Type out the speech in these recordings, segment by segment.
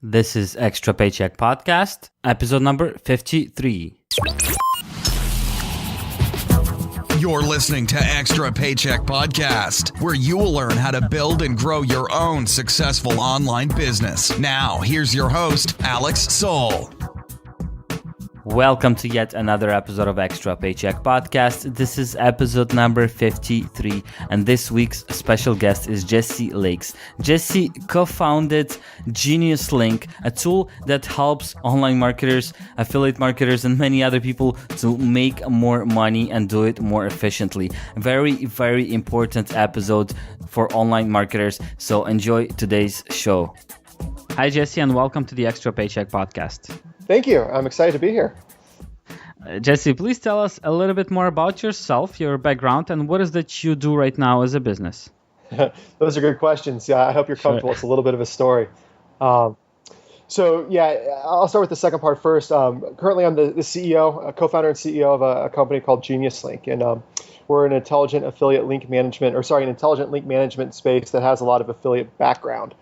This is Extra Paycheck Podcast, episode number 53. You're listening to Extra Paycheck Podcast, where you will learn how to build and grow your own successful online business. Now, here's your host, Alex Soul. Welcome to yet another episode of Extra Paycheck Podcast. This is episode number 53, and this week's special guest is Jesse Lakes. Jesse co-founded Genius Link, a tool that helps online marketers, affiliate marketers, and many other people to make more money and do it more efficiently. Very, very important episode for online marketers, so enjoy today's show. Hi, Jesse, and welcome to the Extra Paycheck Podcast. Thank you. I'm excited to be here. Jesse, please tell us a little bit more about yourself, your background, and what is that you do right now as a business? Those are good questions. Yeah, I hope you're comfortable. Sure. It's a little bit of a story. I'll start with the second part first. Currently, I'm the CEO, co-founder and CEO of a company called Genius Link, and we're an intelligent link management space that has a lot of affiliate background.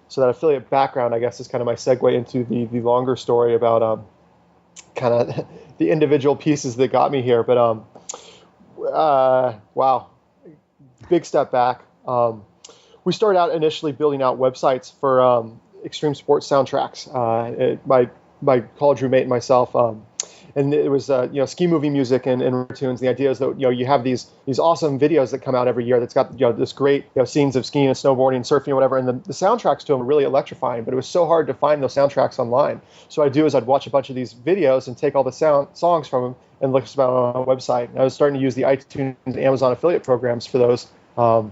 So that affiliate background, I guess, is kind of my segue into the longer story about kind of the individual pieces that got me here. But wow, big step back. We started out initially building out websites for extreme sports soundtracks. My college roommate and myself. And it was ski movie music and cartoons. The idea is that you have these awesome videos that come out every year that's got this great scenes of skiing and snowboarding and surfing and whatever, and the soundtracks to them are really electrifying. But it was so hard to find those soundtracks online. So what I'd watch a bunch of these videos and take all the songs from them and look about on a website. And I was starting to use the iTunes and Amazon affiliate programs for those. And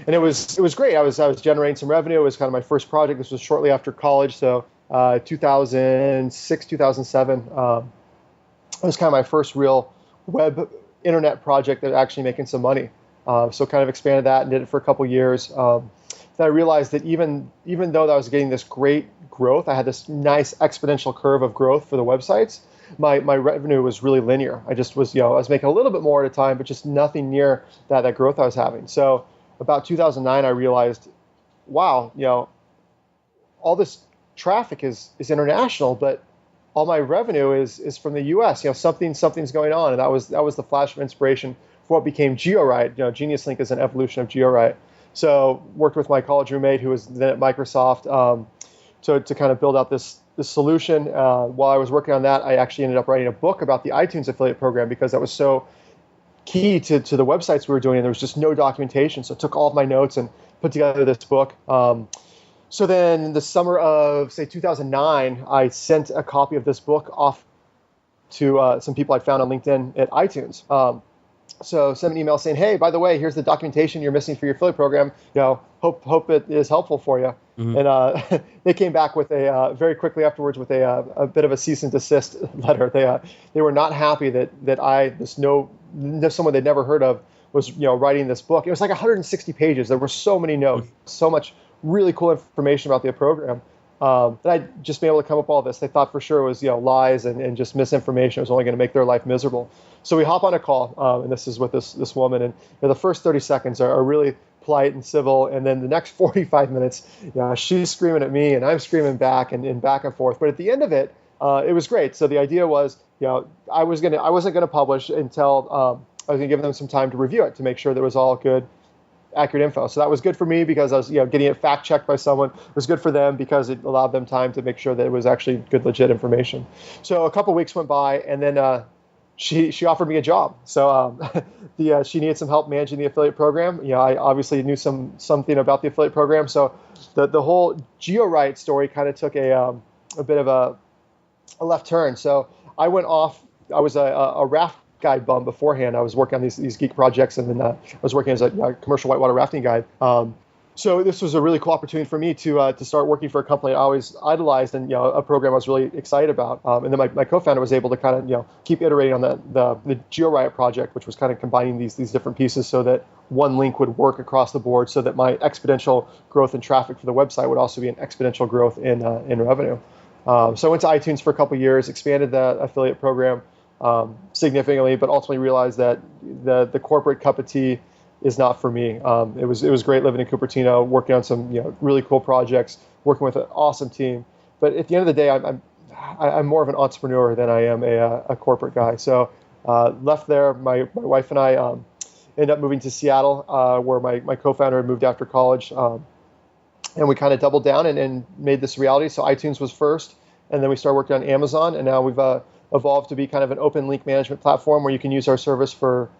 it was great. I was generating some revenue. It was kind of my first project. This was shortly after college, so 2006, 2007. It was kind of my first real web internet project that actually making some money. So kind of expanded that and did it for a couple years. Then I realized that even though I was getting this great growth, I had this nice exponential curve of growth for the websites. My revenue was really linear. I just was, I was making a little bit more at a time, but just nothing near that growth I was having. So about 2009, I realized, wow, all this traffic is international, but all my revenue is from the U.S. Something's going on, and that was the flash of inspiration for what became GeoWrite. Genius Link is an evolution of GeoWrite. So worked with my college roommate who was then at Microsoft to kind of build out this solution. While I was working on that, I actually ended up writing a book about the iTunes affiliate program because that was so key to the websites we were doing, and there was just no documentation. So I took all of my notes and put together this book. So then in the summer of, say, 2009, I sent a copy of this book off to some people I found on LinkedIn at iTunes. So sent an email saying, hey, by the way, here's the documentation you're missing for your affiliate program. Hope it is helpful for you. Mm-hmm. And they came back with very quickly afterwards with a bit of a cease and desist letter. They were not happy that someone they'd never heard of was writing this book. It was like 160 pages. There were so many notes, so much really cool information about the program that I'd just been able to come up with all this. They thought for sure it was lies and just misinformation. It was only going to make their life miserable. So we hop on a call, and this is with this woman, and the first 30 seconds are really polite and civil, and then the next 45 minutes, she's screaming at me and I'm screaming back and back and forth. But at the end of it, it was great. So the idea was, I wasn't going to publish until I was going to give them some time to review it to make sure that it was all good, accurate info. So that was good for me because I was getting it fact checked by someone. It was good for them because it allowed them time to make sure that it was actually good, legit information. So a couple of weeks went by, and then she offered me a job. So she needed some help managing the affiliate program. I obviously knew something about the affiliate program. So the whole GeoWrite story kind of took a bit of a left turn. So I went off. I was a raft guide bum beforehand. I was working on these geek projects, and then I was working as a commercial whitewater rafting guide. So this was a really cool opportunity for me to start working for a company I always idolized, and a program I was really excited about. And then my co-founder was able to kind of keep iterating on the GeoWrite project, which was kind of combining these different pieces so that one link would work across the board, so that my exponential growth in traffic for the website would also be an exponential growth in revenue. So I went to iTunes for a couple of years, expanded the affiliate program significantly, but ultimately realized that the corporate cup of tea is not for me. It was great living in Cupertino, working on some really cool projects, working with an awesome team. But at the end of the day, I'm more of an entrepreneur than I am a corporate guy. So left there. My wife and I ended up moving to Seattle, where my co-founder had moved after college, and we kind of doubled down and made this reality. So iTunes was first, and then we started working on Amazon, and now we've evolved to be kind of an open link management platform where you can use our service for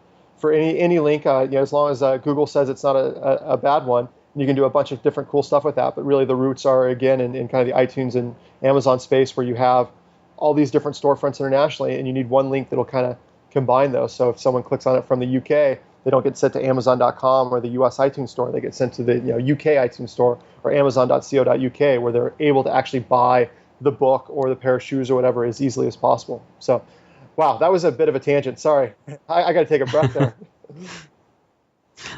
any link, as long as Google says it's not a bad one. And you can do a bunch of different cool stuff with that. But really the roots are, again, in kind of the iTunes and Amazon space, where you have all these different storefronts internationally, and you need one link that'll kind of combine those. So if someone clicks on it from the UK, they don't get sent to Amazon.com or the US iTunes store. They get sent to the UK iTunes store or Amazon.co.uk, where they're able to actually buy the book or the pair of shoes or whatever as easily as possible. So, wow, that was a bit of a tangent. Sorry, I got to take a breath there.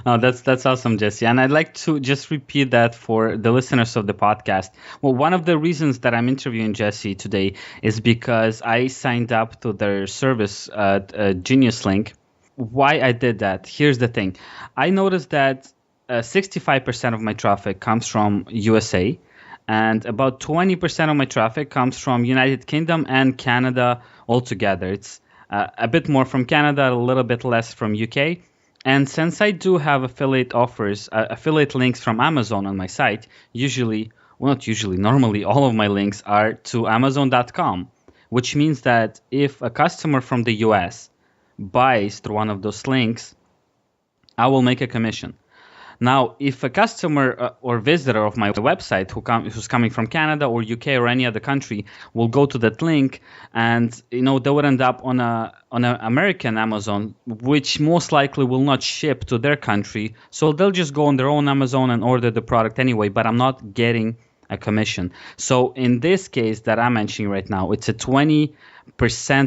Oh, that's awesome, Jesse. And I'd like to just repeat that for the listeners of the podcast. Well, one of the reasons that I'm interviewing Jesse today is because I signed up to their service, Genius Link. Why I did that? Here's the thing. I noticed that 65% of my traffic comes from USA, and about 20% of my traffic comes from United Kingdom and Canada altogether. It's a bit more from Canada, a little bit less from UK. And since I do have affiliate offers, affiliate links from Amazon on my site, normally all of my links are to Amazon.com, which means that if a customer from the US buys through one of those links, I will make a commission. Now, if a customer or visitor of my website who's coming from Canada or UK or any other country will go to that link, and they would end up on an American Amazon, which most likely will not ship to their country, so they'll just go on their own Amazon and order the product anyway. But I'm not getting a commission. So in this case that I'm mentioning right now, it's a 20%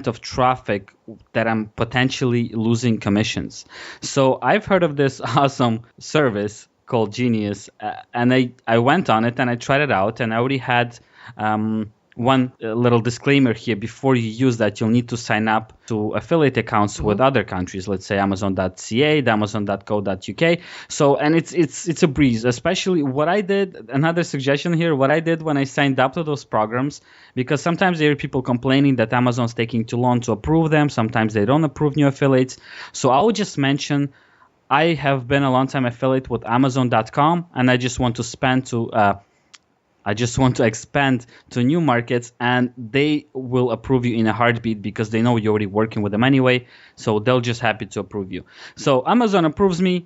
of traffic that I'm potentially losing commissions. So I've heard of this awesome service called Genius, and I went on it and I tried it out, and I already had one little disclaimer here. Before you use that, you'll need to sign up to affiliate accounts with other countries, let's say Amazon.ca, Amazon.co.uk. So, and it's a breeze, especially what I did. Another suggestion here, what I did when I signed up to those programs, because sometimes there are people complaining that Amazon's taking too long to approve them. Sometimes they don't approve new affiliates. So I would just mention, I have been a long-time affiliate with Amazon.com, and I just want to expand to new markets, and they will approve you in a heartbeat because they know you're already working with them anyway. So they'll just happy to approve you. So Amazon approves me.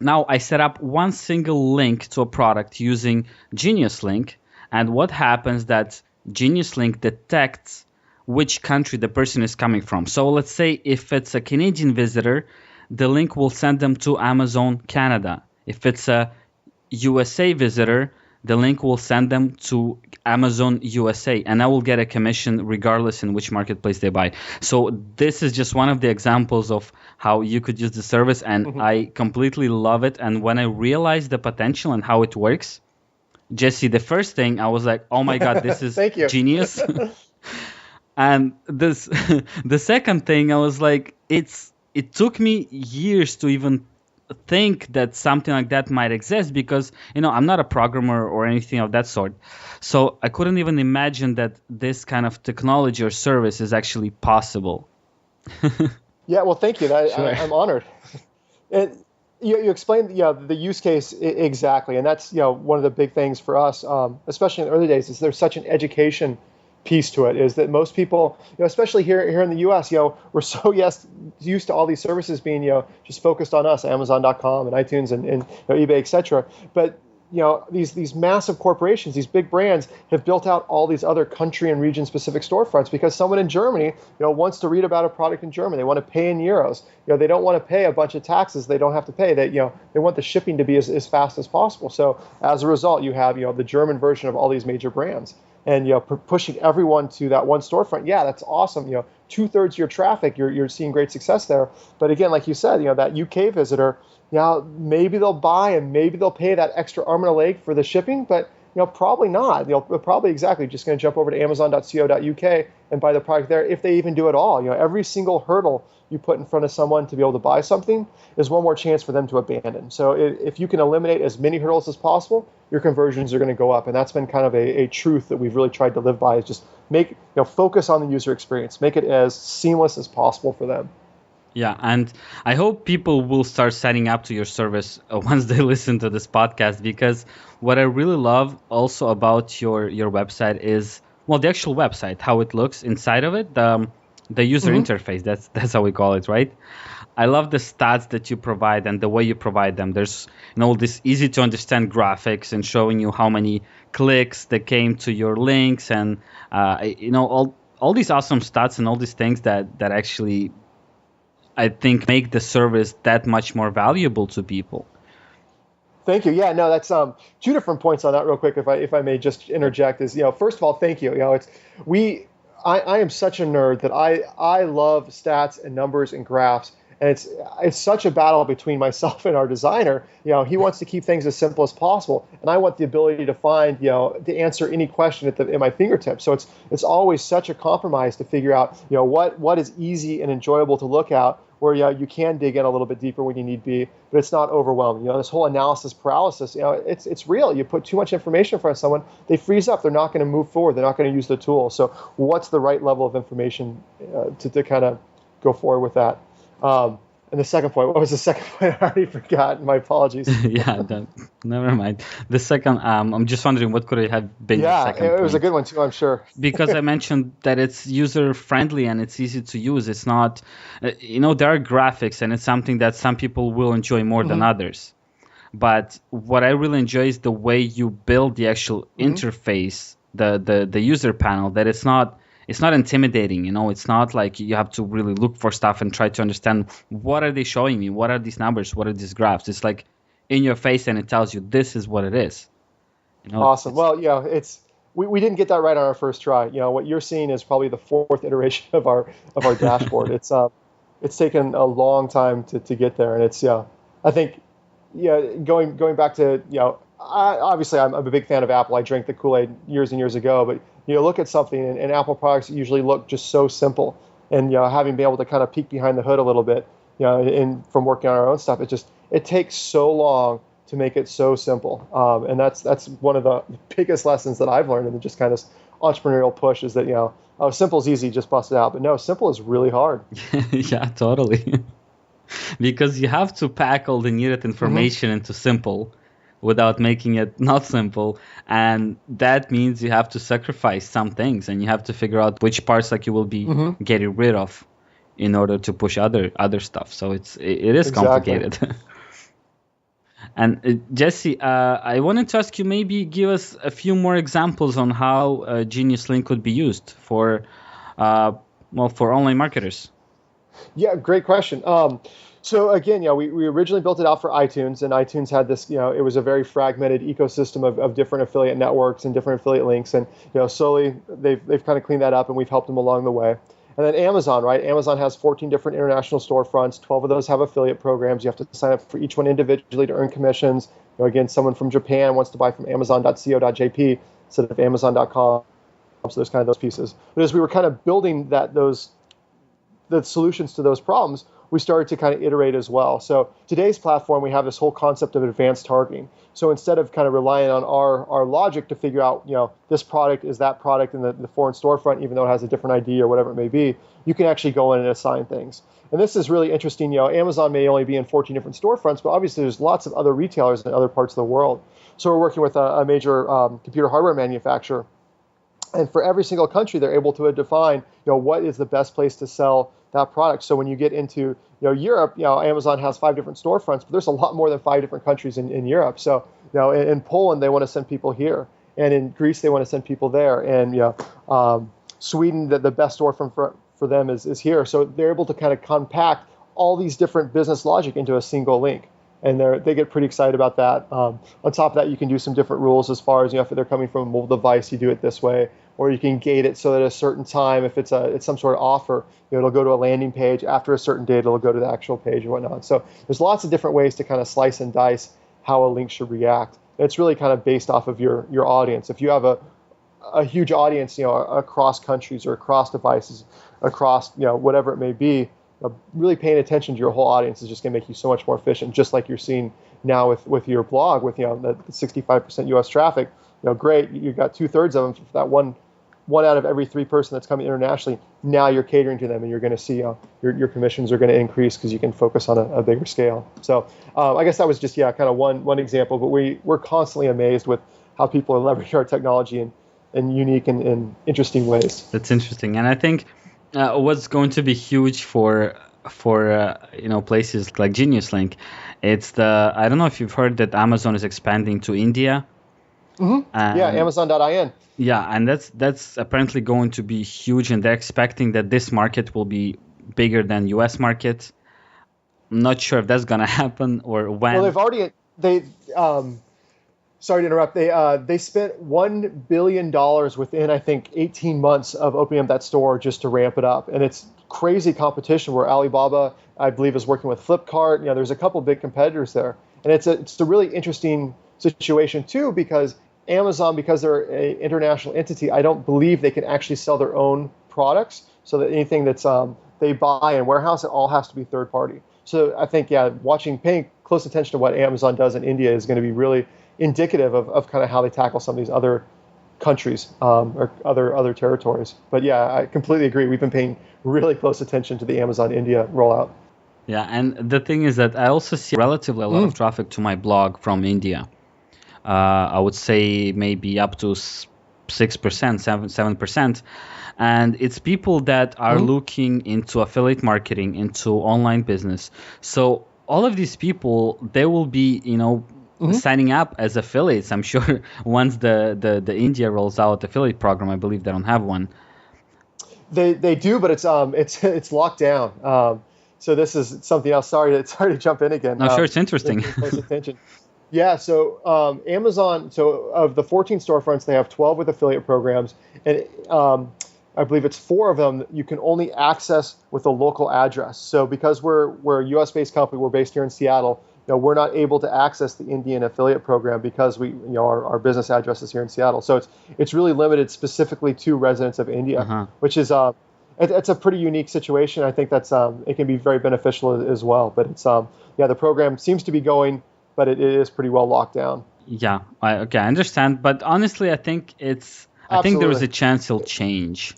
Now I set up one single link to a product using Genius Link. And what happens that Genius Link detects which country the person is coming from. So let's say if it's a Canadian visitor, the link will send them to Amazon Canada. If it's a USA visitor, the link will send them to Amazon USA, and I will get a commission regardless in which marketplace they buy. So this is just one of the examples of how you could use the service, and I completely love it. And when I realized the potential and how it works, Jesse, the first thing I was like, oh my God, this is genius. And the second thing I was like, it took me years to even think that something like that might exist, because I'm not a programmer or anything of that sort, so I couldn't even imagine that this kind of technology or service is actually possible. Yeah, well, thank you. Sure. I'm honored. And you explained the use case exactly, and that's one of the big things for us, especially in the early days, is there's such an education piece to it, is that most people, especially here in the US, we're so used to all these services being just focused on us, Amazon.com and iTunes and eBay, etc. But these massive corporations, these big brands, have built out all these other country and region specific storefronts, because someone in Germany wants to read about a product in German. They want to pay in euros. They don't want to pay a bunch of taxes they don't have to pay. They want the shipping to be as fast as possible. So as a result, you have the German version of all these major brands. And pushing everyone to that one storefront, that's awesome. 2/3 of your traffic, you're seeing great success there. But again, like you said, that UK visitor, maybe they'll buy and maybe they'll pay that extra arm and a leg for the shipping, but Probably not. They're probably exactly just going to jump over to amazon.co.uk and buy the product there, if they even do at all. Every single hurdle you put in front of someone to be able to buy something is one more chance for them to abandon. So if you can eliminate as many hurdles as possible, your conversions are going to go up. And that's been kind of a truth that we've really tried to live by, is just focus on the user experience, make it as seamless as possible for them. Yeah, and I hope people will start signing up to your service once they listen to this podcast, because what I really love also about your website is, well, the actual website, how it looks inside of it, the user interface. That's how we call it, right? I love the stats that you provide and the way you provide them. There's all this easy to understand graphics and showing you how many clicks that came to your links, and all these awesome stats and all these things that actually, I think, make the service that much more valuable to people. Thank you. Yeah, no, that's two different points on that real quick, if I may just interject, is, first of all, thank you. I am such a nerd that I love stats and numbers and graphs. And it's such a battle between myself and our designer. He wants to keep things as simple as possible, and I want the ability to find, to answer any question at my fingertips. So it's always such a compromise to figure out, what is easy and enjoyable to look at, where you can dig in a little bit deeper when you need be, but it's not overwhelming. This whole analysis paralysis, it's real. You put too much information in front of someone, they freeze up. They're not going to move forward. They're not going to use the tool. So what's the right level of information to kind of go forward with that? And the second point, what was the second point? I already forgot. My apologies. Yeah, never mind. The second, I'm just wondering what could it have been. Yeah, the second it point. was a good one too, I'm sure. Because I mentioned that it's user friendly and it's easy to use. It's not, there are graphics, and it's something that some people will enjoy more than others. But what I really enjoy is the way you build the actual interface, the user panel. That it's not intimidating. It's not like you have to really look for stuff and try to understand, what are they showing me? What are these numbers? What are these graphs? It's like in your face, and it tells you this is what it is. Awesome. Well, we didn't get that right on our first try. What you're seeing is probably the fourth iteration of our dashboard. It's taken a long time to get there, and it's I think going back to obviously I'm a big fan of Apple. I drank the Kool-Aid years and years ago, but look at something, and Apple products usually look just so simple. And having been able to kind of peek behind the hood a little bit, and from working on our own stuff, it takes so long to make it so simple. And that's one of the biggest lessons that I've learned in the just kind of entrepreneurial push, is that simple is easy, just bust it out. But no, simple is really hard. Yeah, totally. Because you have to pack all the needed information into simple, without making it not simple, and that means you have to sacrifice some things, and you have to figure out which parts you will be getting rid of in order to push other stuff. So it is complicated. And Jesse, I wanted to ask you, maybe give us a few more examples on how Genius Link could be used for online marketers. Yeah, great question. So again, we originally built it out for iTunes, and iTunes had this, it was a very fragmented ecosystem of different affiliate networks and different affiliate links, and slowly they've kind of cleaned that up, and we've helped them along the way. And then Amazon, right? Amazon has 14 different international storefronts. 12 of those have affiliate programs. You have to sign up for each one individually to earn commissions. Again, someone from Japan wants to buy from amazon.co.jp instead of amazon.com. So there's kind of those pieces. But as we were kind of building the solutions to those problems, we started to kind of iterate as well. So today's platform, we have this whole concept of advanced targeting. So instead of kind of relying on our logic to figure out, this product is that product in the foreign storefront, even though it has a different ID or whatever it may be, you can actually go in and assign things. And this is really interesting. Amazon may only be in 14 different storefronts, but obviously there's lots of other retailers in other parts of the world. So we're working with a major computer hardware manufacturer. And for every single country, they're able to define, what is the best place to sell that product. So when you get into, Europe, Amazon has 5 different storefronts, but there's a lot more than 5 different countries in Europe. So, in Poland, they want to send people here. And in Greece, they want to send people there. And, Sweden, the best storefront for them is here. So they're able to kind of compact all these different business logic into a single link. And they get pretty excited about that. On top of that, you can do some different rules as far as, if they're coming from a mobile device, you do it this way. Or you can gate it so that at a certain time, if it's some sort of offer, it'll go to a landing page. After a certain date, it'll go to the actual page and whatnot. So there's lots of different ways to kind of slice and dice how a link should react. It's really kind of based off of your audience. If you have a huge audience, across countries or across devices, across, whatever it may be, really paying attention to your whole audience is just going to make you so much more efficient, just like you're seeing now with your blog, with, the 65% US traffic. Great, you got 2/3 of them for that one out of every 3 person that's coming internationally. Now you're catering to them, and you're going to see your commissions are going to increase because you can focus on a bigger scale. So I guess that was just kind of one example, but we're constantly amazed with how people are leveraging our technology in unique and interesting ways. That's interesting, and I think what's going to be huge for places like Genius Link, it's I don't know if you've heard that Amazon is expanding to India. Mm-hmm. Amazon.in. Yeah, and that's apparently going to be huge, and they're expecting that this market will be bigger than US market. I'm not sure if that's gonna happen or when. Well, sorry to interrupt. They spent $1 billion within, I think, 18 months of opening up that store just to ramp it up, and it's crazy competition where Alibaba, I believe, is working with Flipkart. There's a couple big competitors there, and it's a really interesting situation too, because Amazon, because they're an international entity, I don't believe they can actually sell their own products, so that anything that's they buy in warehouse, it all has to be third party. So I think, paying close attention to what Amazon does in India is going to be really indicative of kind of how they tackle some of these other countries or other territories. But I completely agree. We've been paying really close attention to the Amazon India rollout. Yeah, and the thing is that I also see relatively a lot of traffic to my blog from India. I would say maybe up to 6%, 7%. And it's people that are looking into affiliate marketing, into online business. So all of these people, they will be, signing up as affiliates. I'm sure once the India rolls out affiliate program, I believe they don't have one. They do, but it's locked down. So this is something else. Sorry to jump in again. No, sure, it's interesting. Close attention. Yeah, so Amazon, so of the 14 storefronts, they have 12 with affiliate programs, and I believe it's 4 of them that you can only access with a local address. So because we're a US-based company, we're based here in Seattle, we're not able to access the Indian affiliate program because our business address is here in Seattle. So it's really limited specifically to residents of India, which is it's a pretty unique situation. I think that's it can be very beneficial as well. But it's the program seems to be going, but it is pretty well locked down. Yeah, I understand. But honestly, I think I think there is a chance it'll change.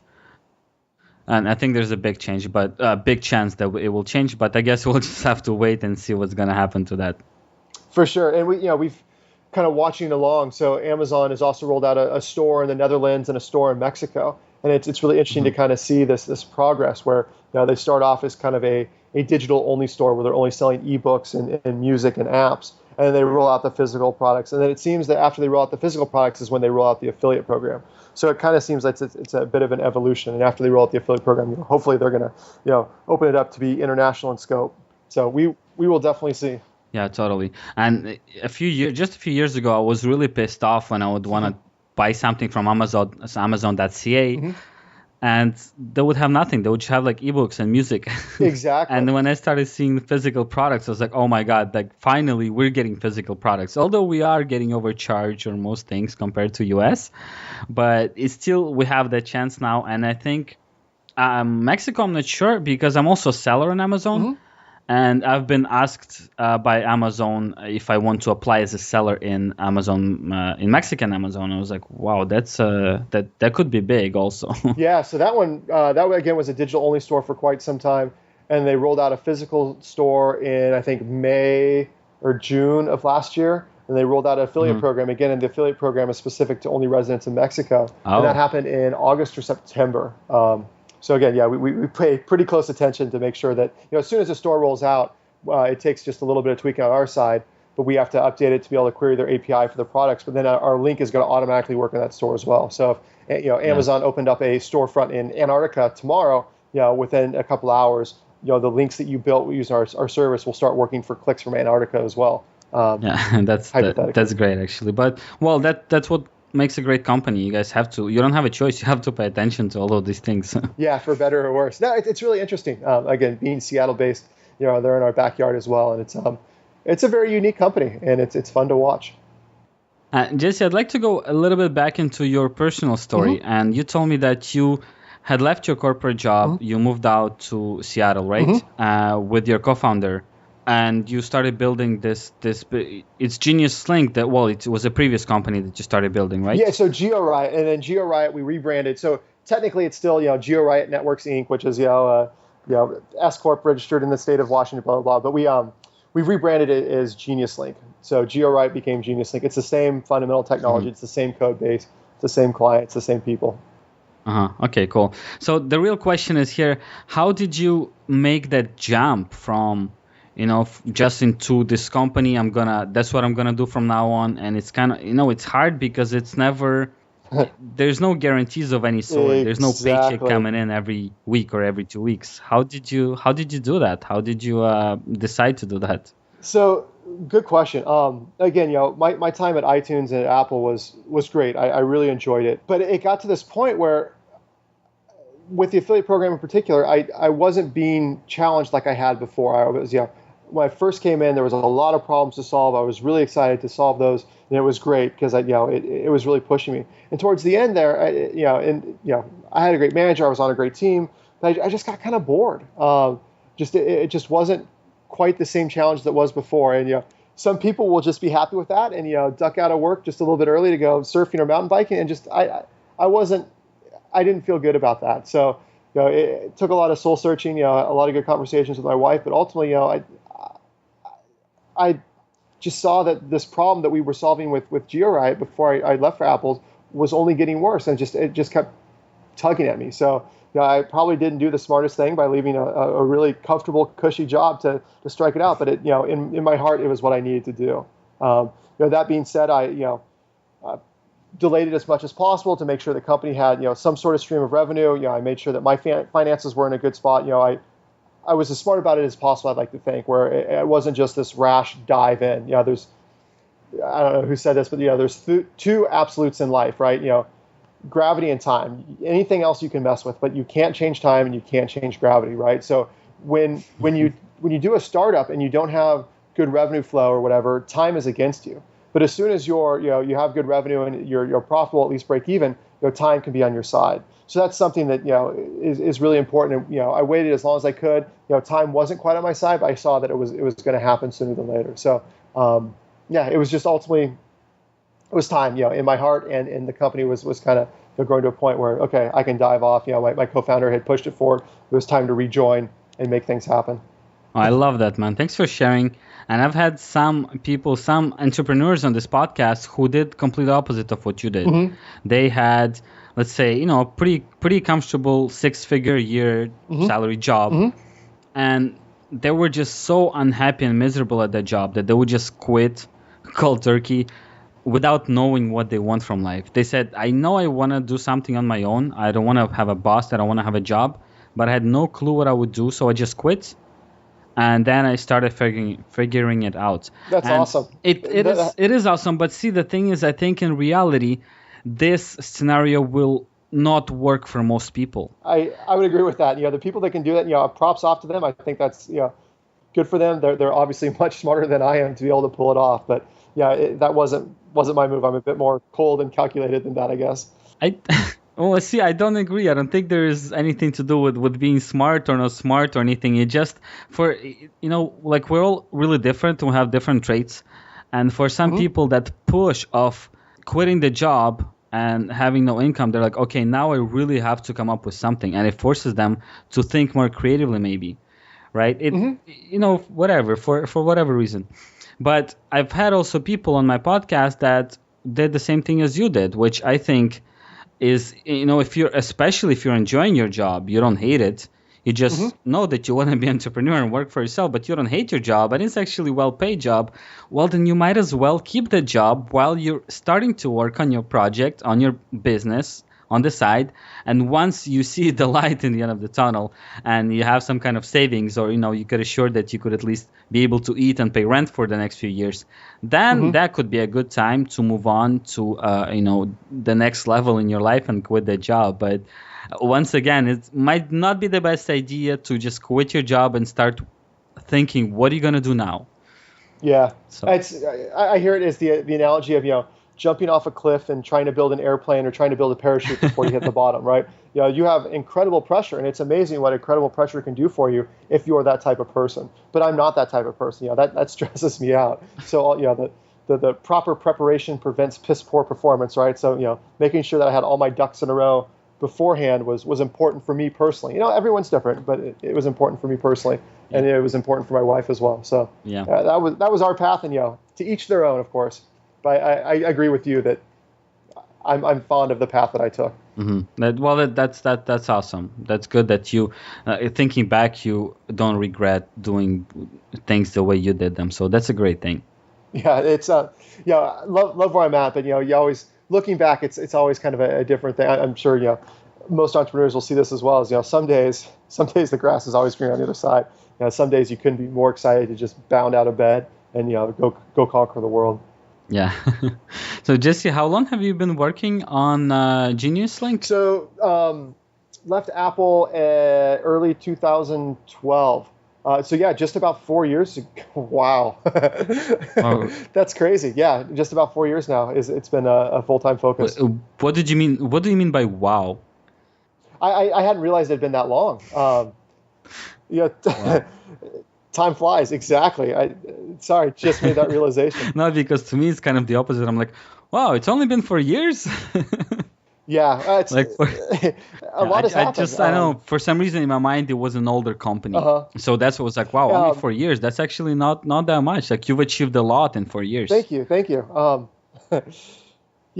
And I think there's a big change, but big chance that it will change. But I guess we'll just have to wait and see what's going to happen to that. For sure. And we've kind of watching along. So Amazon has also rolled out a store in the Netherlands and a store in Mexico. And it's really interesting to kind of see this progress where they start off as kind of a digital only store where they're only selling ebooks and music and apps. And then they roll out the physical products. And then it seems that after they roll out the physical products is when they roll out the affiliate program. So it kind of seems like it's a bit of an evolution. And after they roll out the affiliate program, hopefully they're going to open it up to be international in scope. So we will definitely see. Yeah, totally. And just a few years ago, I was really pissed off when I would want to buy something from Amazon.ca. And they would have nothing. They would just have like ebooks and music. Exactly. And when I started seeing physical products, I was like, oh my God, like finally we're getting physical products. Although we are getting overcharged on most things compared to US, but it's still, we have that chance now. And I think Mexico, I'm not sure because I'm also a seller on Amazon. And I've been asked by Amazon if I want to apply as a seller in Amazon, in Mexican Amazon. I was like, wow, that could be big also. Yeah, so that one again was a digital only store for quite some time, and they rolled out a physical store in I think May or June of last year, and they rolled out an affiliate program again. And the affiliate program is specific to only residents in Mexico, and that happened in August or September. So again, we pay pretty close attention to make sure that as soon as the store rolls out, it takes just a little bit of tweaking on our side, but we have to update it to be able to query their API for the products. But then our link is going to automatically work in that store as well. So if Amazon opened up a storefront in Antarctica tomorrow, within a couple hours, the links that you built using our service will start working for clicks from Antarctica as well. That's great actually. But that's what makes a great company. You guys you don't have a choice. You have to pay attention to all of these things. Yeah, for better or worse. No, it's really interesting. Again, being Seattle based, they're in our backyard as well. And it's a very unique company and it's fun to watch. Jesse, I'd like to go a little bit back into your personal story. And you told me that you had left your corporate job, you moved out to Seattle, right? With your co-founder, and you started building this. It's Genius Link. It was a previous company that you started building, right? Yeah. So GeoRiot, and then GeoRiot we rebranded. So technically, it's still GeoRiot Networks Inc., which is S corp registered in the state of Washington, blah blah blah. But we've rebranded it as Genius Link. So GeoRiot became Genius Link. It's the same fundamental technology. It's the same code base. It's the same client. It's the same people. Okay, cool. So the real question is here: how did you make that jump from, just into this company? That's what I'm gonna do from now on. And it's kind of, it's hard because it's never. There's no guarantees of any sort. Exactly. There's no paycheck coming in every week or every 2 weeks. How did you do that? How did you decide to do that? So good question. Again, my time at iTunes and at Apple was great. I really enjoyed it. But it got to this point where, with the affiliate program in particular, I wasn't being challenged like I had before. I was, when I first came in, there was a lot of problems to solve. I was really excited to solve those, and it was great because it was really pushing me. And towards the end there, I had a great manager. I was on a great team, but I just got kind of bored. It just wasn't quite the same challenge that was before. And some people will just be happy with that and duck out of work just a little bit early to go surfing or mountain biking. And just I didn't feel good about that. So it took a lot of soul searching, a lot of good conversations with my wife, but ultimately, I just saw that this problem that we were solving with GeoRiot before I left for Apple was only getting worse, and it just kept tugging at me. So I probably didn't do the smartest thing by leaving a really comfortable, cushy job to strike it out. But in my heart, it was what I needed to do. That being said, I delayed it as much as possible to make sure the company had some sort of stream of revenue. I made sure that my finances were in a good spot. I was as smart about it as possible, I'd like to think, where it wasn't just this rash dive in. There's, I don't know who said this, but there's two absolutes in life, right? Gravity and time. Anything else you can mess with, but you can't change time and you can't change gravity, right? So when you do a startup and you don't have good revenue flow or whatever, time is against you. But as soon as you have good revenue and you're profitable, at least break even, time can be on your side. So that's something that is really important. And, I waited as long as I could. Time wasn't quite on my side, but I saw that it was going to happen sooner than later. So it was just ultimately it was time. In my heart, and the company was kind of growing to a point where I can dive off. My co-founder had pushed it forward. It was time to rejoin and make things happen. Oh, I love that, man. Thanks for sharing. And I've had some entrepreneurs on this podcast who did complete opposite of what you did. Mm-hmm. They had, let's say, pretty comfortable 6-figure a year salary job. Mm-hmm. And they were just so unhappy and miserable at that job that they would just quit cold turkey without knowing what they want from life. They said, I know I want to do something on my own. I don't want to have a boss. I don't want to have a job. But I had no clue what I would do. So I just quit. And then I started figuring it out. That's awesome. It is awesome. But see, the thing is, I think in reality, this scenario will not work for most people. I would agree with that. The people that can do that, props off to them. I think that's good for them. They're obviously much smarter than I am to be able to pull it off. But that wasn't my move. I'm a bit more cold and calculated than that, I guess. Well, see, I don't agree. I don't think there is anything to do with being smart or not smart or anything. It just we're all really different. We have different traits. And for some people, that push of quitting the job and having no income, they're like, okay, now I really have to come up with something. And it forces them to think more creatively, maybe. Right? Whatever, for whatever reason. But I've had also people on my podcast that did the same thing as you did, which I think is, especially if you're enjoying your job, you don't hate it. You just know that you want to be an entrepreneur and work for yourself, but you don't hate your job and it's actually a well-paid job. Well, then you might as well keep the job while you're starting to work on your project, on your business, on the side. And once you see the light in the end of the tunnel and you have some kind of savings, or, you could assure that you could at least be able to eat and pay rent for the next few years, then that could be a good time to move on to, the next level in your life and quit the job. But once again, it might not be the best idea to just quit your job and start thinking, what are you going to do now? Yeah. So I hear it as the analogy of, jumping off a cliff and trying to build an airplane or trying to build a parachute before you hit the bottom, right? You have incredible pressure, and it's amazing what incredible pressure can do for you if you're that type of person. But I'm not that type of person. That stresses me out. So the proper preparation prevents piss poor performance, right? So making sure that I had all my ducks in a row beforehand was important for me personally. Everyone's different, but it was important for me personally, and it was important for my wife as well. So that was our path, and to each their own, of course. But I agree with you that I'm fond of the path that I took. Mm-hmm. That's awesome. That's good that you, thinking back, you don't regret doing things the way you did them. So that's a great thing. Yeah, it's love where I'm at, but you always looking back, it's always kind of a different thing. I'm sure most entrepreneurs will see this as well. As some days the grass is always green on the other side. Some days you couldn't be more excited to just bound out of bed and go conquer the world. Yeah. So Jesse, how long have you been working on Genius Link? So left Apple early 2012. Just about 4 years ago. Wow. Oh. That's crazy. Yeah, just about 4 years now. It's been a full-time focus. What did you mean? What do you mean by wow? I hadn't realized it had been that long. Wow. Time flies. Exactly. Just made that realization. No, because to me it's kind of the opposite. I'm like, wow, it's only been 4 years. Yeah, it's like a lot has happened. I know for some reason in my mind it was an older company, so that's what was like. Wow, only 4 years. That's actually not that much. Like you've achieved a lot in 4 years. Thank you.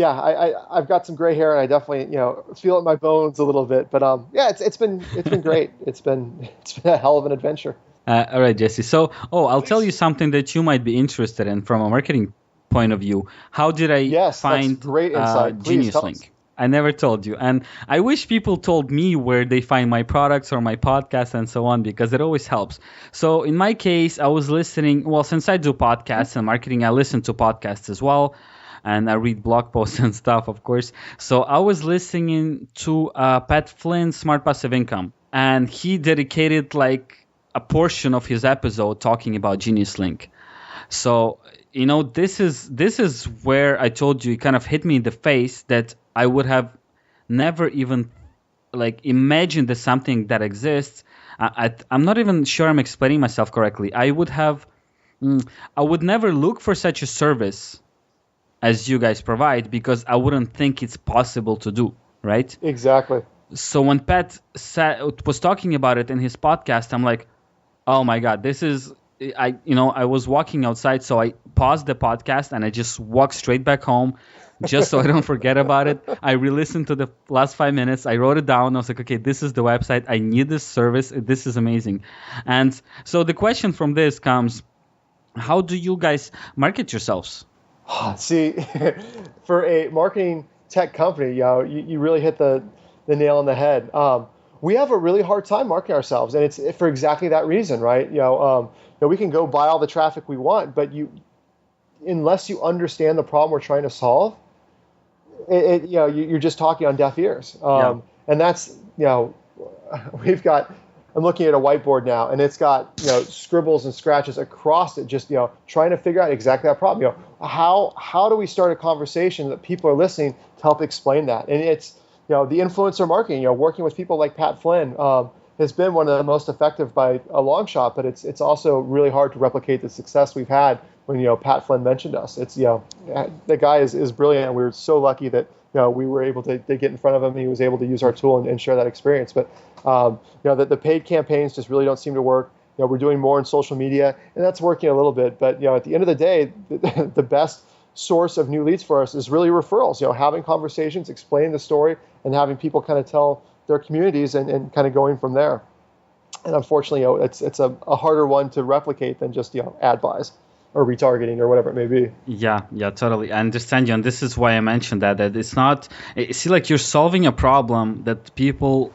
I've got some gray hair and I definitely feel it in my bones a little bit. But it's been great. It's been a hell of an adventure. All right, Jesse. So I'll tell you something that you might be interested in from a marketing point of view. How did I find great insight. Genius Link? I never told you. And I wish people told me where they find my products or my podcast and so on, because it always helps. So in my case, I was listening. Well, since I do podcasts and marketing, I listen to podcasts as well. And I read blog posts and stuff, of course. So I was listening to Pat Flynn's Smart Passive Income. And he dedicated like a portion of his episode talking about Genius Link. So, this is where I told you, it kind of hit me in the face that I would have never even imagined that something that exists. I'm not even sure I'm explaining myself correctly. I would never look for such a service as you guys provide because I wouldn't think it's possible to do, right? Exactly. So when Pat was talking about it in his podcast, I'm like, oh my God, this is, I was walking outside, so I paused the podcast and I just walked straight back home just so I don't forget about it. I re-listened to the last 5 minutes. I wrote it down. I was like, okay, this is the website. I need this service. This is amazing. And so the question from this comes, how do you guys market yourselves? See, for a marketing tech company, you really hit the nail on the head. We have a really hard time marketing ourselves, and it's for exactly that reason, right? We can go buy all the traffic we want, but unless you understand the problem we're trying to solve, you're just talking on deaf ears. And that's I'm looking at a whiteboard now, and it's got scribbles and scratches across it, just trying to figure out exactly that problem. How do we start a conversation that people are listening to help explain that? And it's the influencer marketing, working with people like Pat Flynn has been one of the most effective by a long shot, but it's also really hard to replicate the success we've had when, Pat Flynn mentioned us. It's, the guy is brilliant, and we were so lucky that, we were able to get in front of him. He was able to use our tool and share that experience. But, the paid campaigns just really don't seem to work. We're doing more in social media, and that's working a little bit. But, at the end of the day, the best source of new leads for us is really referrals, having conversations, explaining the story, and having people kind of tell their communities and kind of going from there. And unfortunately, it's a harder one to replicate than just, ad buys or retargeting or whatever it may be. Yeah, totally. I understand you. And this is why I mentioned that it's not, see, like you're solving a problem that people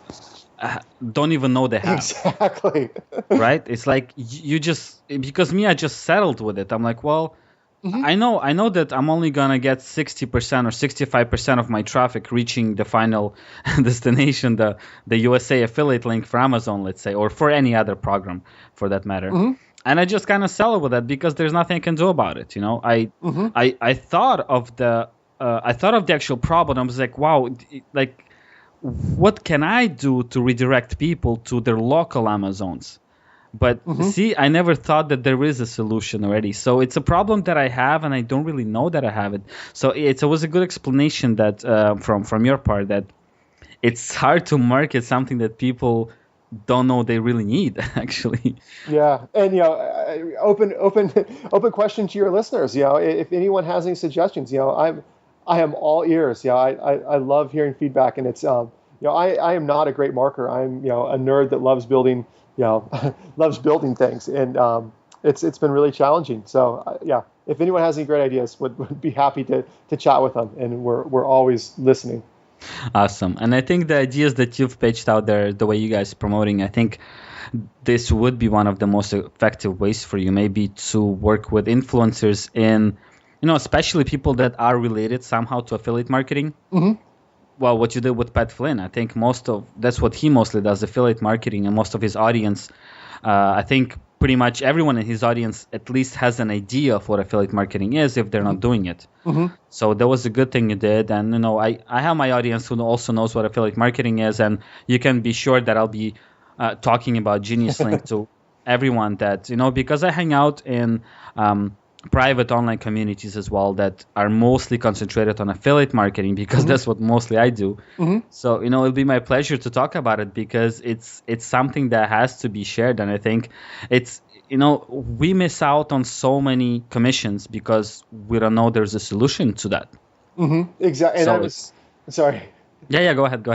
don't even know they have. Exactly. Right? It's like you just, because I just settled with it. I'm like, well, mm-hmm. I know that I'm only going to get 60% or 65% of my traffic reaching the final destination, the USA affiliate link for Amazon, let's say, or for any other program for that matter. Mm-hmm. And I just kind of settle with that because there's nothing I can do about it. I thought of the I thought of the actual problem. I was like, wow, like, what can I do to redirect people to their local Amazons? But see, I never thought that there is a solution already. So it's a problem that I have, and I don't really know that I have it. So it was a good explanation that from your part, that it's hard to market something that people don't know they really need, actually. Yeah, and open question to your listeners. If anyone has any suggestions, I am all ears. I love hearing feedback, and it's I am not a great marketer. I'm a nerd that loves building loves building things, and it's been really challenging. So if anyone has any great ideas, would be happy to chat with them, and we're always listening. Awesome. And I think the ideas that you've pitched out there, the way you guys are promoting, I think this would be one of the most effective ways for you, maybe to work with influencers in, especially people that are related somehow to affiliate marketing. Well, what you did with Pat Flynn, I think that's what he mostly does, affiliate marketing, and most of his audience, I think pretty much everyone in his audience at least has an idea of what affiliate marketing is if they're not doing it. So that was a good thing you did. And, I have my audience who also knows what affiliate marketing is, and you can be sure that I'll be talking about Genius Link to everyone that, because I hang out in private online communities as well that are mostly concentrated on affiliate marketing, because that's what mostly I do. So, it'll be my pleasure to talk about it, because it's something that has to be shared. And I think it's, we miss out on so many commissions because we don't know there's a solution to that. Exactly. And so sorry. Yeah, go ahead.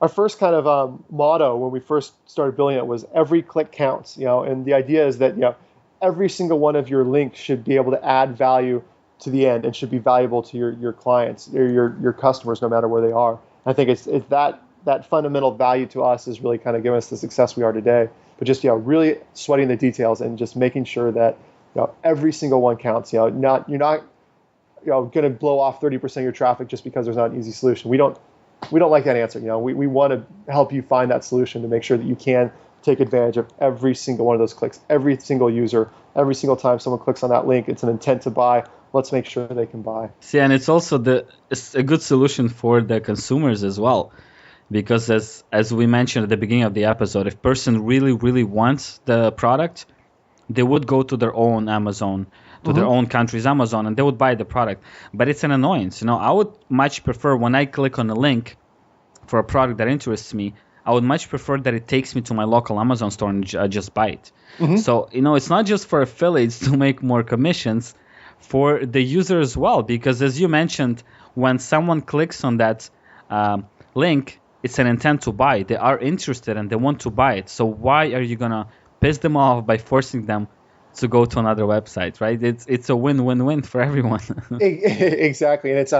Our first kind of motto when we first started building it was every click counts, and the idea is that, every single one of your links should be able to add value to the end and should be valuable to your clients or your customers, no matter where they are. I think it's that fundamental value to us is really kind of giving us the success we are today. But just really sweating the details and just making sure that every single one counts. You're not going to blow off 30% of your traffic just because there's not an easy solution. We don't like that answer. We want to help you find that solution to make sure that you can take advantage of every single one of those clicks, every single user, every single time someone clicks on that link, it's an intent to buy. Let's make sure they can buy. See, and it's also it's a good solution for the consumers as well, because as we mentioned at the beginning of the episode, if person really, really wants the product, they would go to their own Amazon, to their own country's Amazon, and they would buy the product. But it's an annoyance. I would much prefer when I click on a link for a product that interests me, I would much prefer that it takes me to my local Amazon store and just buy it. So, it's not just for affiliates to make more commissions, for the user as well. Because as you mentioned, when someone clicks on that link, it's an intent to buy. They are interested and they want to buy it. So why are you going to piss them off by forcing them to go to another website, right? It's a win-win-win for everyone. Exactly. And it's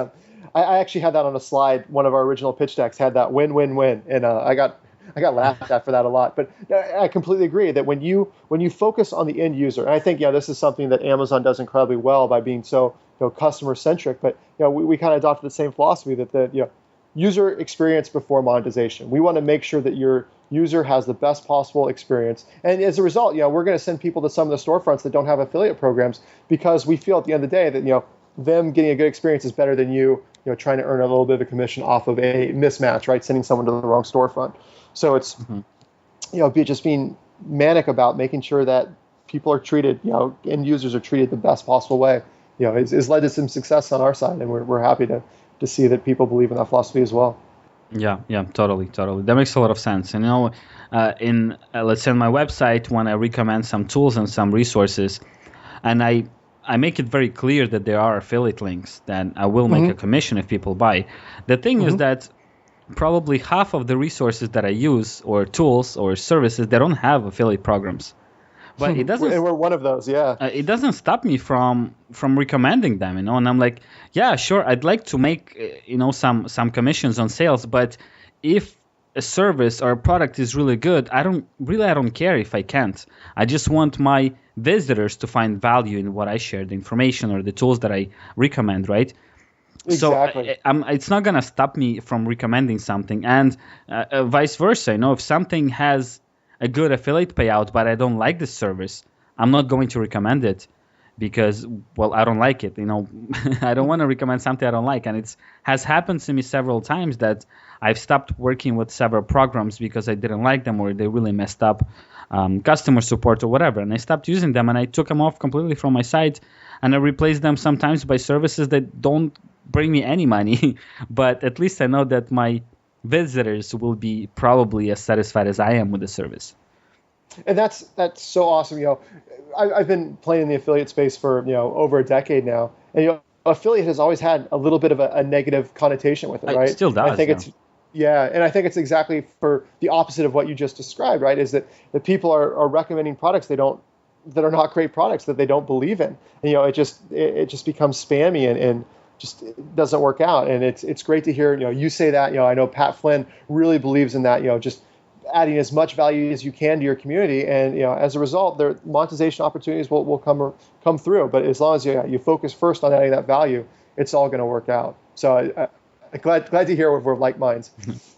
I actually had that on a slide. One of our original pitch decks had that win-win-win, and I got laughed at for that a lot. But I completely agree that when you focus on the end user, and I think this is something that Amazon does incredibly well by being so customer centric. But we kind of adopted the same philosophy that the user experience before monetization. We want to make sure that your user has the best possible experience, and as a result, we're going to send people to some of the storefronts that don't have affiliate programs, because we feel at the end of the day that them getting a good experience is better than you trying to earn a little bit of a commission off of a mismatch, right? Sending someone to the wrong storefront. So it's, just being manic about making sure that people are treated, end users are treated the best possible way. It's led to some success on our side, and we're happy to see that people believe in that philosophy as well. Yeah, totally. That makes a lot of sense. And let's say on my website, when I recommend some tools and some resources, and I make it very clear that there are affiliate links, that I will make a commission if people buy. The thing is that probably half of the resources that I use, or tools or services, they don't have affiliate programs. But it doesn't. And we're one of those, yeah. It doesn't stop me from recommending them, And I'm like, yeah, sure, I'd like to make some commissions on sales, but if a service or a product is really good, I don't care if I can't. I just want my visitors to find value in what I share, the information or the tools that I recommend, right? Exactly. So it's not going to stop me from recommending something, and vice versa. If something has a good affiliate payout, but I don't like the service, I'm not going to recommend it, because, well, I don't like it. I don't want to recommend something I don't like. And it has happened to me several times that I've stopped working with several programs because I didn't like them or they really messed up customer support or whatever. And I stopped using them and I took them off completely from my site, and I replaced them sometimes by services that don't bring me any money. But at least I know that my visitors will be probably as satisfied as I am with the service. And that's so awesome. I've been playing in the affiliate space for over a decade now, and affiliate has always had a little bit of a negative connotation with it, right? It still does. I think and I think it's exactly for the opposite of what you just described, right? Is that the people are recommending products that are not great products that they don't believe in. And, it just becomes spammy and just it doesn't work out. And it's great to hear you say that. I know Pat Flynn really believes in that. Just adding as much value as you can to your community, and as a result, their monetization opportunities will come through. But as long as you focus first on adding that value, it's all going to work out. So I'm glad to hear we're like minds.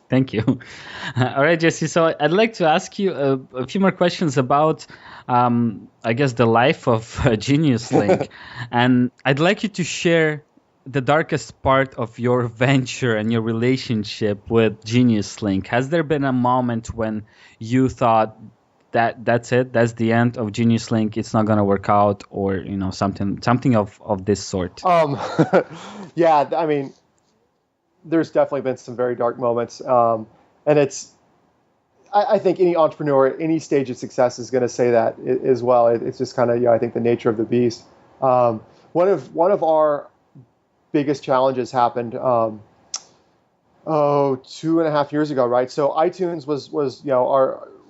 Thank you. All right, Jesse. So I'd like to ask you a few more questions about, I guess, the life of Genius Link, and I'd like you to share the darkest part of your venture and your relationship with Genius Link. Has there been a moment when you thought that's it, that's the end of Genius Link, it's not going to work out, or something of this sort? Yeah, I mean, there's definitely been some very dark moments, and I think any entrepreneur at any stage of success is going to say that as well. It's just kind of I think the nature of the beast. One of our biggest challenges happened 2.5 years ago, right? So iTunes was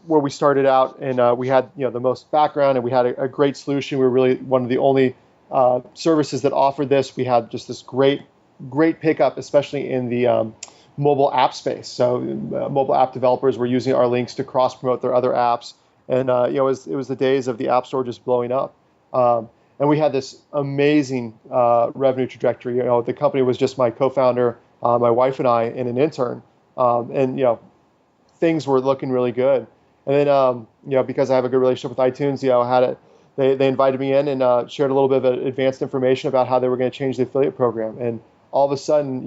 where we started out, and we had the most background, and we had a great solution. We were really one of the only services that offered this. We had just this great pickup, especially in the mobile app space. So mobile app developers were using our links to cross promote their other apps, and it was the days of the App Store just blowing up. And we had this amazing revenue trajectory. The company was just my co-founder, my wife and I, and an intern. And things were looking really good. And then because I have a good relationship with iTunes, they invited me in and shared a little bit of advanced information about how they were going to change the affiliate program. And all of a sudden,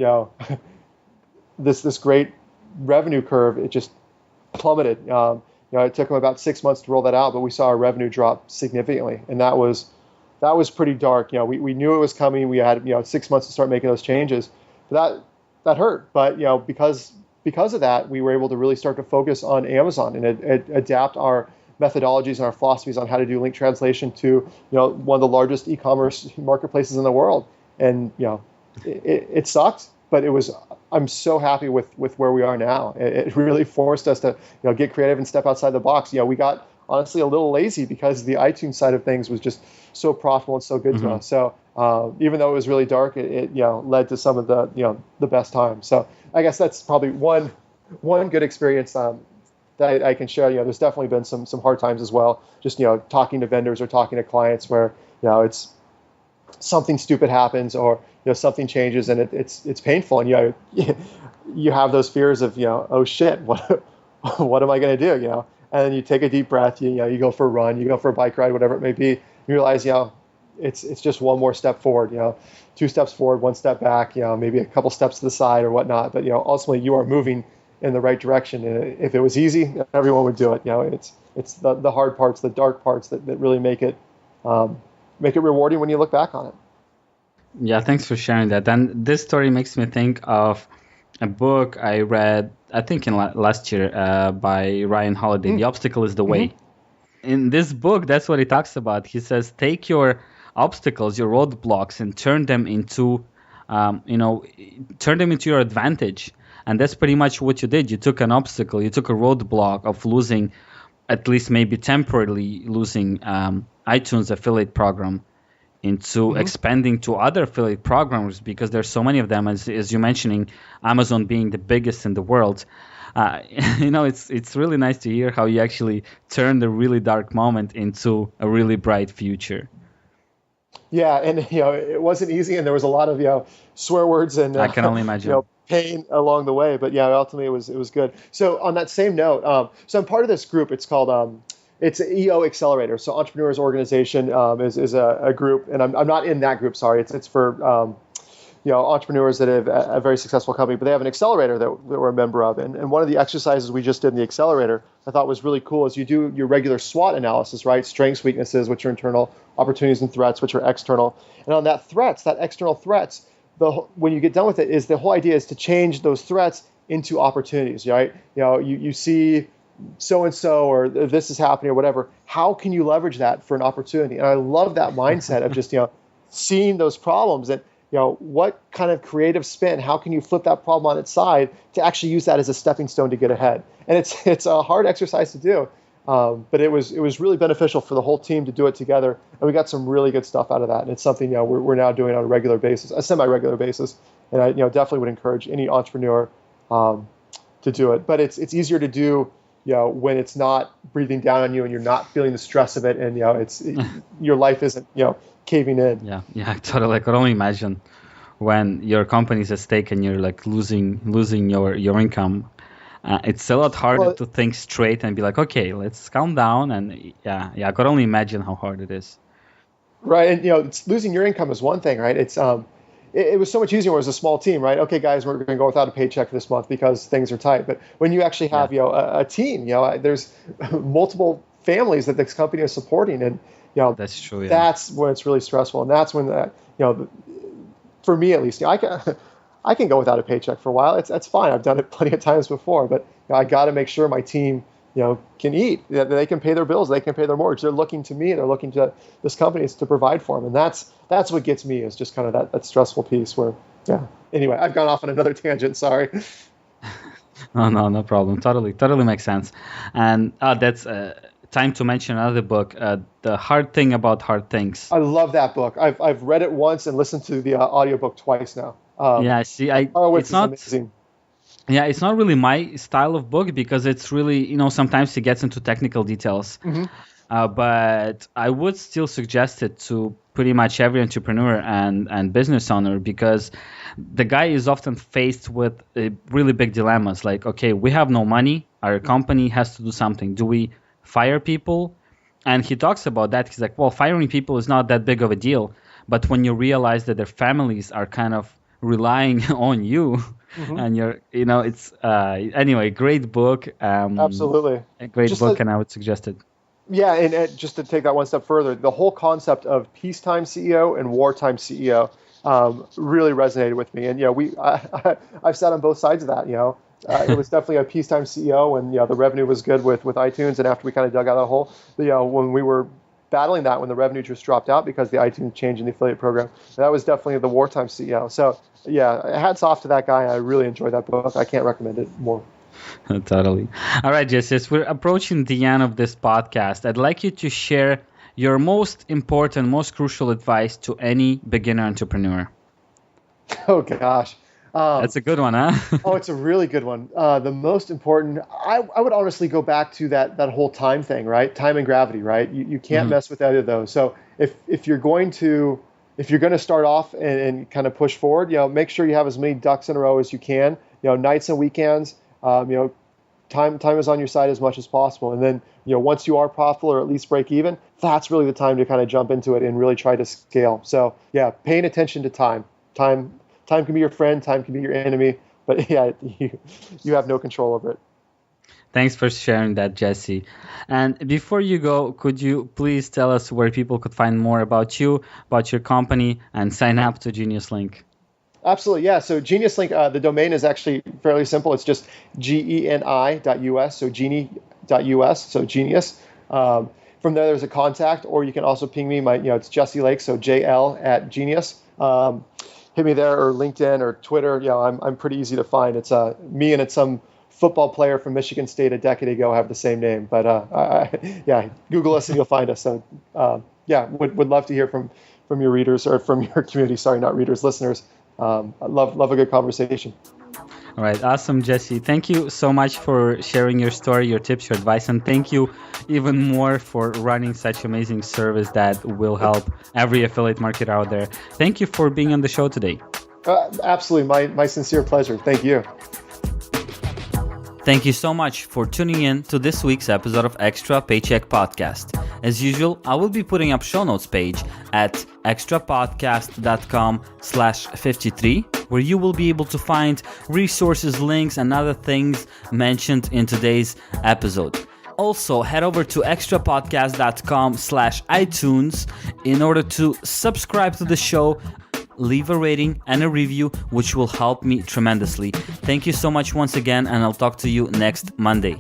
this great revenue curve, it just plummeted. It took them about 6 months to roll that out, but we saw our revenue drop significantly, and that was pretty dark. We knew it was coming. We had 6 months to start making those changes, but that hurt. But because of that, we were able to really start to focus on Amazon and adapt our methodologies and our philosophies on how to do link translation to one of the largest e-commerce marketplaces in the world. And it sucked, but I'm so happy with where we are now. It really forced us to get creative and step outside the box. We got honestly a little lazy because the iTunes side of things was just so profitable and so good to us. So even though it was really dark, it led to some of the best times. So I guess that's probably one good experience that I can share. There's definitely been some hard times as well. Just talking to vendors or talking to clients where it's something stupid happens or something changes and it's painful, and you have those fears of oh shit, what am I going to do? And then you take a deep breath, you go for a run, you go for a bike ride, whatever it may be. You realize, it's just one more step forward, 2 steps forward, 1 step back, maybe a couple steps to the side or whatnot. But, ultimately you are moving in the right direction. And if it was easy, everyone would do it. It's the hard parts, the dark parts that really make it rewarding when you look back on it. Yeah, thanks for sharing that. And this story makes me think of a book I read, I think in last year, by Ryan Holiday, The Obstacle is the Way. In this book, that's what he talks about. He says, take your obstacles, your roadblocks, and turn them into your advantage. And that's pretty much what you did. You took an obstacle, you took a roadblock of losing, at least maybe temporarily losing iTunes affiliate program, into expanding to other affiliate programs, because there's so many of them, as you're mentioning, Amazon being the biggest in the world. It's really nice to hear how you actually turned a really dark moment into a really bright future. Yeah, and it wasn't easy, and there was a lot of swear words and I can only imagine pain along the way. But ultimately it was good. So on that same note, so I'm part of this group. It's called It's an EO accelerator. So Entrepreneurs Organization is a group, and I'm not in that group. Sorry, it's for entrepreneurs that have a very successful company, but they have an accelerator that we're a member of. And one of the exercises we just did in the accelerator I thought was really cool is you do your regular SWOT analysis, right? Strengths, weaknesses, which are internal, opportunities and threats, which are external. And on that external threats, when you get done with it, is the whole idea is to change those threats into opportunities, right? You see so-and-so or this is happening or whatever. How can you leverage that for an opportunity? And I love that mindset of just, seeing those problems and, what kind of creative spin, how can you flip that problem on its side to actually use that as a stepping stone to get ahead? And it's a hard exercise to do, but it was really beneficial for the whole team to do it together, and we got some really good stuff out of that. And it's something we're now doing on a regular basis, a semi-regular basis, and I definitely would encourage any entrepreneur to do it. But it's easier to do when it's not breathing down on you and you're not feeling the stress of it, and your life isn't caving in. Yeah, totally. I could only imagine when your company is at stake and you're like losing your income. It's a lot harder to think straight and be like, okay, let's calm down. And I could only imagine how hard it is. Right, and it's losing your income is one thing, right? It's it was so much easier when it was a small team, right? Okay, guys, we're going to go without a paycheck this month because things are tight. But when you actually have a team, there's multiple families that this company is supporting, and that's true. Yeah. That's when it's really stressful, and that's when for me at least, I can go without a paycheck for a while. That's fine. I've done it plenty of times before, but I got to make sure my team can eat, that they can pay their bills, they can pay their mortgage. They're looking to me, they're looking to this company to provide for them, and that's what gets me is just kind of that stressful piece where Anyway, I've gone off on another tangent. Sorry. No problem. Totally makes sense. And that's time to mention another book, The Hard Thing About Hard Things. I love that book. I've read it once and listened to the audiobook twice now. It's not amazing. Yeah, it's not really my style of book because it's really, sometimes it gets into technical details. Mm-hmm. But I would still suggest it to pretty much every entrepreneur and business owner, because the guy is often faced with really big dilemmas. Like, okay, we have no money. Our company has to do something. Do we fire people? And he talks about that. He's like, well, firing people is not that big of a deal. But when you realize that their families are kind of relying on you, mm-hmm. and it's anyway, great book. Absolutely. A great book, and I would suggest it. Yeah, and just to take that one step further, the whole concept of peacetime CEO and wartime CEO really resonated with me. And I've sat on both sides of that. It was definitely a peacetime CEO when the revenue was good with iTunes, and after we kind of dug out that hole, when we were battling that, when the revenue just dropped out because the iTunes change in the affiliate program, that was definitely the wartime CEO. So hats off to that guy. I really enjoyed that book. I can't recommend it more. Totally. All right, Jesse, as we're approaching the end of this podcast, I'd like you to share your most important, most crucial advice to any beginner entrepreneur. Oh, gosh. That's a good one, huh? Oh, it's a really good one. The most important, I would honestly go back to that whole time thing, right? Time and gravity, right? You can't mm-hmm. mess with either of those. So if you're going to start off and kind of push forward, make sure you have as many ducks in a row as you can. Nights and weekends. Time is on your side as much as possible. And then, once you are profitable or at least break even, that's really the time to kind of jump into it and really try to scale. So paying attention to time. Time can be your friend, time can be your enemy, but you have no control over it. Thanks for sharing that, Jesse. And before you go, could you please tell us where people could find more about you, about your company, and sign up to Genius Link? Absolutely, yeah. So Genius Link, the domain is actually fairly simple. It's just geni.us, so genie.us, so Genius. From there, there's a contact, or you can also ping me. It's Jesse Lake, so JL@Genius. Hit me there, or LinkedIn, or Twitter. I'm pretty easy to find. It's me and it's some football player from Michigan State a decade ago have the same name. But Google us and you'll find us. So would love to hear from your readers, or from your community. Sorry, not readers, listeners. I love a good conversation. All right. Awesome, Jesse. Thank you so much for sharing your story, your tips, your advice, and thank you even more for running such amazing service that will help every affiliate marketer out there. Thank you for being on the show today. Absolutely. My sincere pleasure. Thank you. Thank you so much for tuning in to this week's episode of Extra Paycheck Podcast. As usual, I will be putting up show notes page at extrapodcast.com/53, where you will be able to find resources, links, and other things mentioned in today's episode. Also, head over to extrapodcast.com/iTunes in order to subscribe to the show, leave a rating and a review, which will help me tremendously. Thank you so much once again, and I'll talk to you next Monday.